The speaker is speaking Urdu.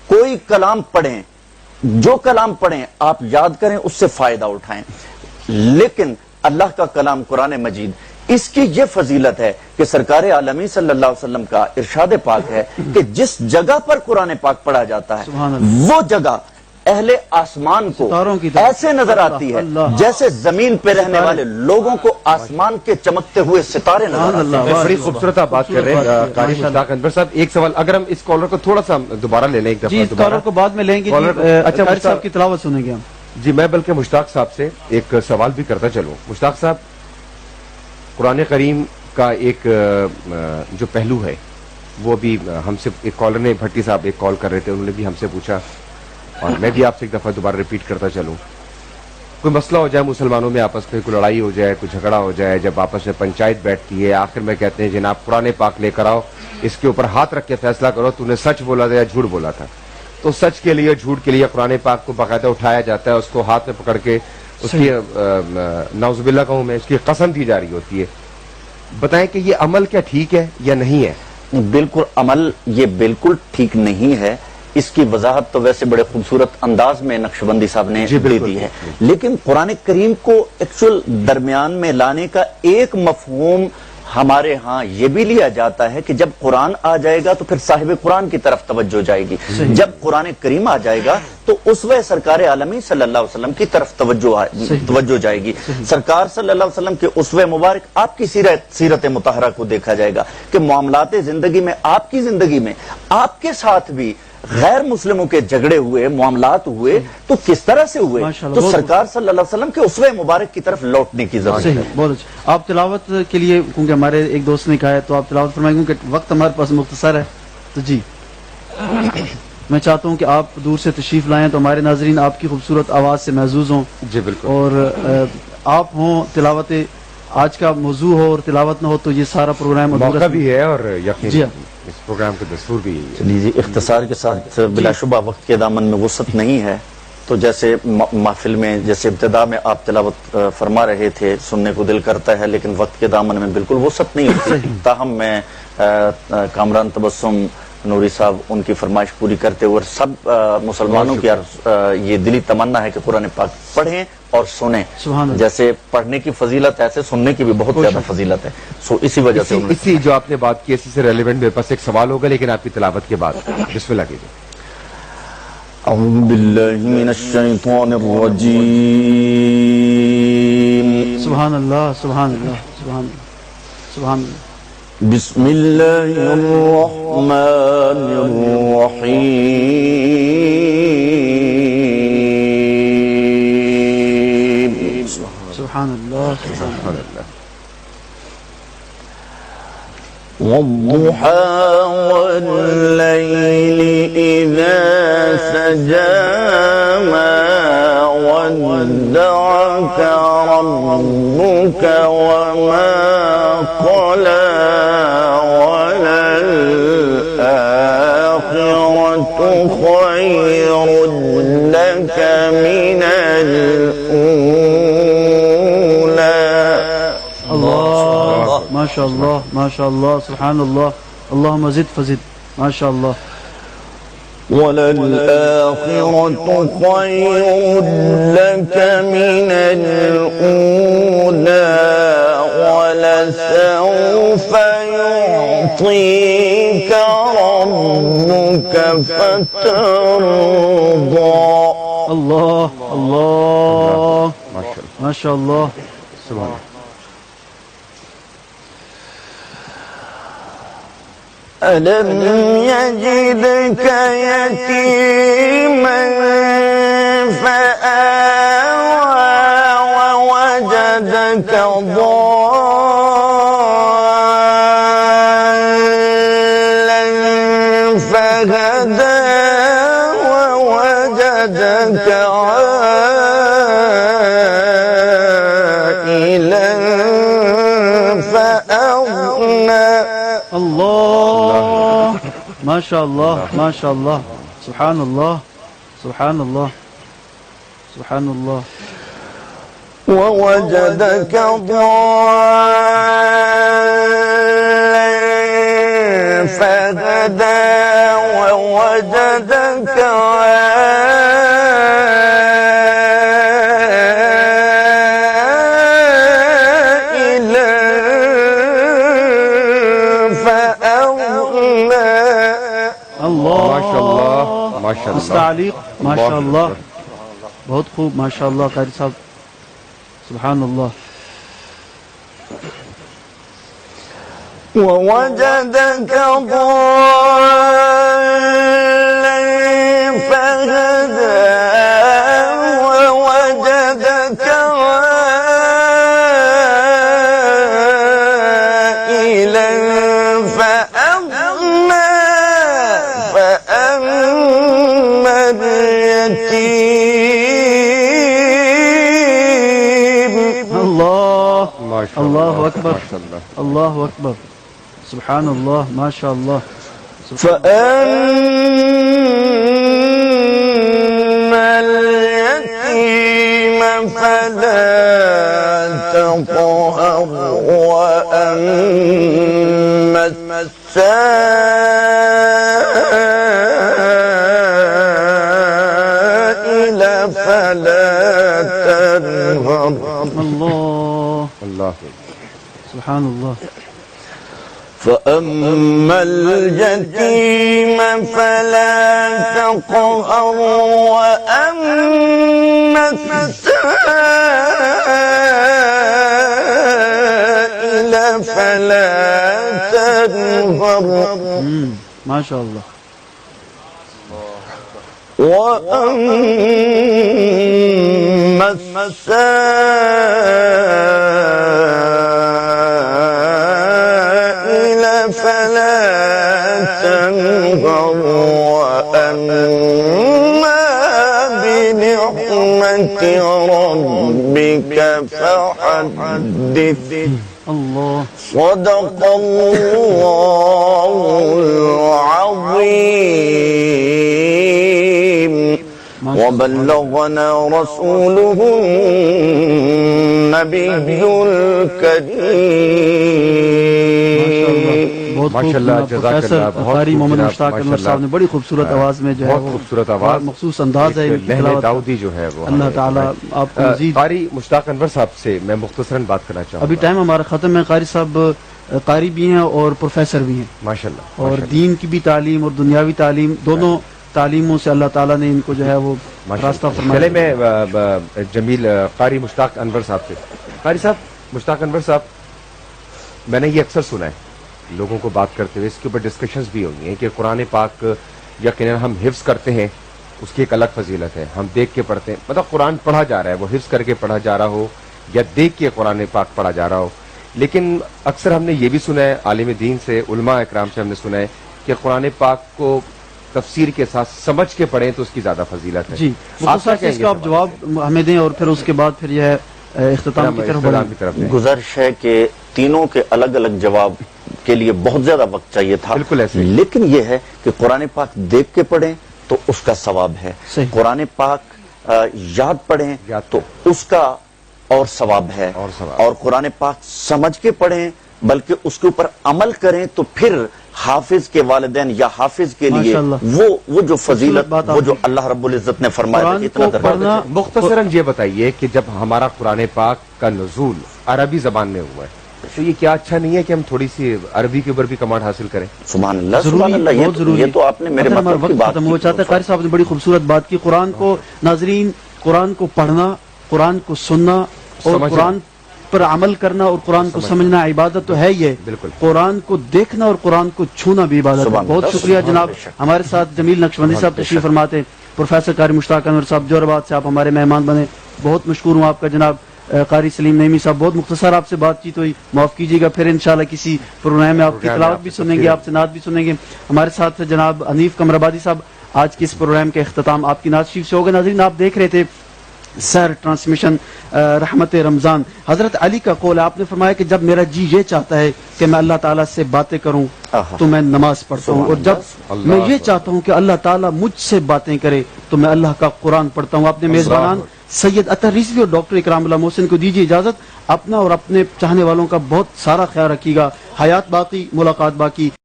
کوئی کلام پڑھیں، جو کلام پڑھیں آپ یاد کریں، اس سے فائدہ اٹھائیں، لیکن اللہ کا کلام قرآن مجید، اس کی یہ فضیلت ہے کہ سرکار عالمی صلی اللہ علیہ وسلم کا ارشاد پاک ہے کہ جس جگہ پر قرآن پاک پڑھا جاتا ہے وہ جگہ اہل آسمان کو ایسے نظر آتی ہے جیسے زمین پہ رہنے والے لوگوں کو آسمان کے چمکتے ہوئے ستارے نظر آتے ہیں۔ بڑی خوبصورت آپ بات کر رہے ہیں قاری مشتاق انور صاحب۔ ایک سوال اگر ہم اس کالر کو تھوڑا سا دوبارہ لے لیں، ایک دفعہ جی اس کالر کو بعد میں لیں گے، اچھا قاری صاحب کی تلاوت سنیں گے ہم۔ جی میں بلکہ مشتاق صاحب سے ایک سوال بھی کرتا چلوں۔ مشتاق صاحب، قرآن کریم کا ایک جو پہلو ہے وہ بھی ہم سے ایک کالر نے، بھٹی صاحب ایک کال کر رہے تھے، انہوں نے بھی ہم سے پوچھا اور میں بھی آپ سے ایک دفعہ دوبارہ ریپیٹ کرتا چلوں۔ کوئی مسئلہ ہو جائے مسلمانوں میں، آپس میں کوئی لڑائی ہو جائے، کوئی جھگڑا ہو جائے، جب آپس میں پنچایت بیٹھتی ہے، آخر میں کہتے ہیں جناب قرآن پاک لے کر آؤ، اس کے اوپر ہاتھ رکھ کے فیصلہ کرو تو نے سچ بولا تھا یا جھوٹ بولا تھا۔ تو سچ کے لیے جھوٹ کے لیے قرآن پاک کو باقاعدہ اٹھایا جاتا ہے، اس کو ہاتھ میں پکڑ کے اس کی نعوذ باللہ کہوں میں، اس کی قسم دی جا رہی ہوتی ہے۔ بتائیں کہ یہ عمل کیا ٹھیک ہے یا نہیں ہے؟ بالکل عمل یہ بالکل ٹھیک نہیں ہے۔ اس کی وضاحت تو ویسے بڑے خوبصورت انداز میں نقشبندی صاحب نے دے دی ہے، لیکن قرآن کریم کو ایکچوئل درمیان میں لانے کا ایک مفہوم ہمارے ہاں یہ بھی لیا جاتا ہے کہ جب قرآن آ جائے گا تو پھر صاحب قرآن کی طرف توجہ جائے گی، جب قرآن کریم آ جائے گا تو اسوہ سرکار عالمی صلی اللہ علیہ وسلم کی طرف توجہ جائے گی۔ سرکار صلی اللہ علیہ وسلم کے اسوہ مبارک آپ کی سیرت مطہرہ کو دیکھا جائے گا کہ معاملات زندگی میں، آپ کی زندگی میں آپ کے ساتھ بھی غیر مسلموں کے جھگڑے ہوئے، معاملات ہوئے تو کس طرح سے ہوئے، تو سرکار صلی اللہ علیہ وسلم کے اسوہ مبارک کی طرف لوٹنے کی ضرورت ہے۔ بہت اچھا، آپ تلاوت کے لیے کیونکہ ہمارے ایک دوست نے کہا ہے تو آپ تلاوت فرمائیں کیونکہ وقت ہمارے پاس مختصر ہے۔ تو جی میں چاہتا ہوں کہ آپ دور سے تشریف لائیں تو ہمارے ناظرین آپ کی خوبصورت آواز سے محظوظ ہوں۔ جی بالکل، اور آپ ہوں، تلاوت آج کا موضوع ہو اور تلاوت نہ ہو تو یہ سارا پروگرام موقع بھی ہے اور یقین اس پروگرام کا دستور بھی ہے۔ جی اختصار کے ساتھ بلا شبہ وقت کے دامن میں وسعت نہیں ہے، تو جیسے محفل میں جیسے ابتدا میں آپ تلاوت فرما رہے تھے، سننے کو دل کرتا ہے لیکن وقت کے دامن میں بالکل وسعت نہیں ہوتی، تاہم میں کامران تبسم نوری صاحب ان کی فرمائش پوری کرتے ہوئے سب مسلمانوں کی یہ دلی تمنا ہے کہ قرآن پاک پڑھیں اور سنیں۔ جیسے پڑھنے کی فضیلت ایسے سننے کی بھی بہت زیادہ فضیلت ہے، سو اسی وجہ سے اسی جو آپ نے بات کی اسی سے ریلیونٹ میرے پاس ایک سوال ہوگا لیکن آپ کی تلاوت کے بعد۔ بسم اللہ کیجیے۔ اعوذ باللہ من الشیطان الرجیم۔ سبحان اللہ، سبحان اللہ، سبحان اللہ، سبحان اللہ۔ بسم اللہ الرحمن الرحیم۔ سبحان اللہ، سبحان اللہ۔ والضحى والليل إذا سجى ما ودعك ربك وما قلى وللآخرة خير لك من الأولى۔ اللہ، ما شاء اللہ، ما شاء اللہ، سبحان اللہ، اللہم زد فزد، ما شاء اللہ۔ وَلَلْآخِرَةُ خَيْرٌ لَكَ مِنَ الْأُولَى وَلَسَوْفَ يُعْطِيكَ رَبُّكَ فَتَرْضَى۔ اللہ اللہ، ما شاء اللہ، سبحان اللہ۔ أَلَمْ يَجِدْكَ يَتِيمًا فَآوَى وَوَجَدَكَ ضَالًّا فَهَدَى وَوَجَدَكَ عَائِلًا فَأَغْنَى۔ اللہ، ما شاء اللہ، ما شاء اللہ، سبحان اللہ، سبحان اللہ، سبحان اللہ۔ ووجدك ضالا فهدى ووجدك عائلا فأغنى. اللہ ماشاءاللہ ماشاءاللہ مستعلیق ماشاء اللہ بہت خوب ماشاء اللہ قاری صاحب سبحان اللہ. ووجدك ضالا فهدى ووجدك عائلا فأغنى فأما اليتيم. اللہ ماشاء اللہ اکبر ماشاءاللہ. اللہ اکبر سبحان اللہ ماشاء اللہ. فأما اليتيم فلا تقهر وأما السائل فلا تنهر. اللہ اللہ سبحان اللہ. فأما اليتيم فلا تقهر وأما السائل فلا تنهر. ماشاء اللہ. وأما السائل فلا تنهر وأما بنعمة ربك فحدث. اللہ صدق الله العظيم وبلغنا رسوله النبي الكريم. بہت خوب ماشاء اللہ، جناب جزاک پروفیسر اللہ، بہت قاری خوب محمد جناب، مشتاق انور ماشاء صاحب نے اللہ. بڑی خوبصورت آواز میں جو ہے بہت وہ خوبصورت آواز، مخصوص انداز ہے ان کی لہن تلاوت. داؤدی جو ہے وہ اللہ تعالیٰ آپ کو مزید. قاری مشتاق انور صاحب سے میں مختصراً بات کرنا چاہوں ابھی گا. ٹائم ہمارا ختم ہے. قاری صاحب قاری بھی ہیں اور پروفیسر بھی ہیں ماشاءاللہ اور دین کی بھی تعلیم اور دنیاوی تعلیم دونوں تعلیموں سے اللہ تعالیٰ نے ان کو جو ہے وہ راستہ فرمایا. چلے میں جمیل قاری مشتاق انور صاحب سے. قاری صاحب مشتاق انور صاحب، میں نے یہ اکثر سنا ہے لوگوں کو بات کرتے ہوئے، اس کے اوپر ڈسکشنز بھی ہوئی ہیں کہ قرآن پاک یقیناً ہم حفظ کرتے ہیں، اس کی ایک الگ فضیلت ہے. ہم دیکھ کے پڑھتے ہیں، مطلب قرآن پڑھا جا رہا ہے، وہ حفظ کر کے پڑھا جا رہا ہو یا دیکھ کے قرآن پاک پڑھا جا رہا ہو. لیکن اکثر ہم نے یہ بھی سنا ہے عالم دین سے، علماء اکرام سے ہم نے سنا ہے کہ قرآن پاک کو تفسیر کے ساتھ سمجھ کے پڑھیں تو اس کی زیادہ فضیلت ہے. جی مختصر سے اس کا آپ جواب ہمیں دیں اور پھر اس کے بعد پھر یہ ہے اختتام کی طرف بڑھیں. گزارش ہے کہ تینوں کے الگ الگ جواب کے لیے بہت زیادہ وقت چاہیے تھا، بالکل ایسے ہی. لیکن یہ ہے کہ قرآن پاک دیکھ کے پڑھیں تو اس کا ثواب ہے، صحیح. قرآن پاک یاد پڑھیں تو اس کا اور ثواب ہے، اور قرآن پاک سمجھ کے پڑھیں بلکہ اس کے اوپر عمل کریں تو پھر حافظ کے والدین یا حافظ کے لیے وہ جو فضیلت، وہ جو اللہ رب العزت نے فرمایا اتنا پڑھنا. مختصراً یہ بتائیے کہ جب ہمارا قرآن پاک کا نزول عربی زبان میں ہوا ہے تو یہ کیا اچھا نہیں ہے کہ ہم تھوڑی سی عربی کے اوپر بھی کمانڈ حاصل کریں؟ سبحان اللہ سبحان اللہ. یہ تو آپ نے میرے مطلب کی بات ختم ہو چاہتا ہے. قاری صاحب نے بڑی خوبصورت بات کی. قرآن کو ناظرین، قرآن کو پڑھنا، قرآن کو سننا اور قرآن پر عمل کرنا اور قرآن کو سمجھنا عبادت تو ہے. یہ بالکل قرآن کو دیکھنا اور قرآن کو چھونا بھی عبادت ہے. بہت شکریہ جناب. ہمارے ساتھ جمیل نقشبندی صاحب تشریف فرماتے، پروفیسر قاری مشتاق انور صاحب جوہرآباد سے آپ ہمارے مہمان بنے. بہت مشکور ہوں آپ کا جناب. قاری سلیم نعیمی صاحب بہت مختصر آپ سے بات چیت ہوئی، معاف کیجیے گا. پھر انشاءاللہ کسی پروگرام میں آپ کی تلاوت بھی سنیں گے، آپ سے نعت بھی سنیں گے. ہمارے ساتھ جناب حنیف قمرآبادی صاحب. آج کے اس پروگرام کا اختتام آپ کی نعت شریف سے ہوگا. ناظرین آپ دیکھ رہے تھے سر ٹرانسمیشن رحمت رمضان. حضرت علی کا قول، آپ نے فرمایا کہ جب میرا جی یہ چاہتا ہے کہ میں اللہ تعالیٰ سے باتیں کروں تو میں نماز پڑھتا ہوں، اور جب میں یہ چاہتا ہوں کہ اللہ تعالیٰ مجھ سے باتیں کرے تو میں اللہ کا قرآن پڑھتا ہوں. اپنے میزبانان سید اطہر رضوی اور ڈاکٹر اکرام اللہ محسن کو دیجیے اجازت. اپنا اور اپنے چاہنے والوں کا بہت سارا خیال رکھیے گا. حیات باقی، ملاقات باقی.